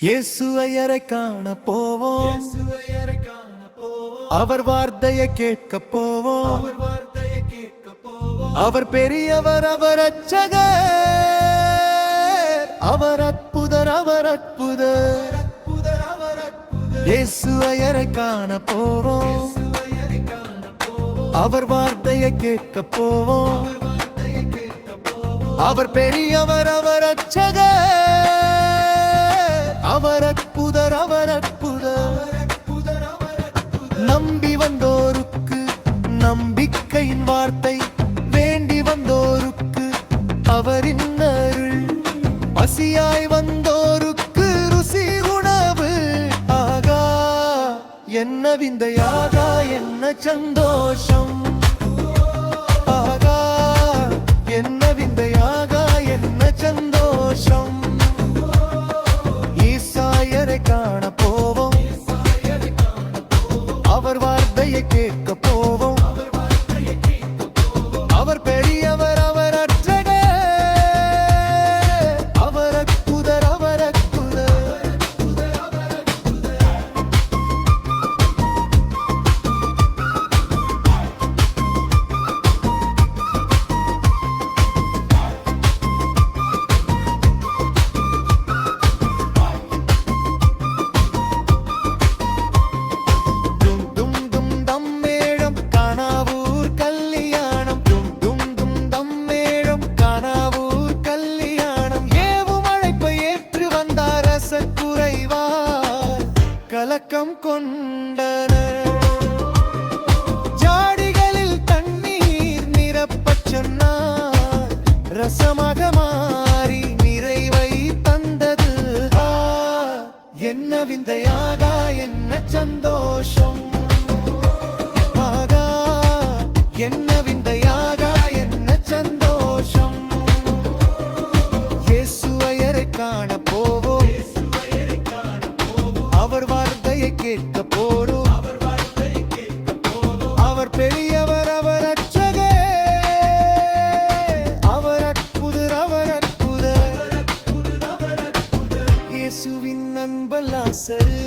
இயேசுவையரை காண போவோம், அவர் வார்த்தையை கேட்க போவோம். அவர் பெரியவர், அவர் இரட்சகர், அவர் அற்புதர், அவர் அற்புதர். இயேசுவையரை காண போவோம், அவர் வார்த்தையை கேட்க போவோம். அவர் பெரியவர், அவர் இரட்சகர், அவர் அற்புதர், அவர் அற்புதர். நம்பி வந்தோருக்கு நம்பிக்கையின் வார்த்தை, வேண்டி வந்தோருக்கு அவரின் அருள், பசியாய் வந்தோருக்கு ருசி உணவு. ஆகா என்ன விந்தையாகா, என்ன சந்தோஷம். ஆகா என்ன விந்தையாகா, என்ன சந்தோஷம். ஈசாயரை காண போவோம், அவர் வார்த்தையை கேட்க போவோம். அவர் பெரியவர், அவர் இரட்சகர், அவர் அற்புதர், அவர் அற்புதர். கலக்கம் கொண்டனர், ஜாடிகளில் தண்ணீர் நிரப்பச் சொன்னார், ரசமாக மாறி நிறைவை தந்தது. என்ன விந்தையாகா, என்ன சந்தோஷம். ஆகா என்ன விந்தையாகா, என்ன சந்தோஷம். இயேசுவையரை காண போவோம், அவர் வார்த்தையை கேட்க போடும். அவர் பெரியவர், அவர் இரட்சகர், அவர் அற்புதர், அவர் அற்புதர். இயேசுவின் அன்பு லாசரு,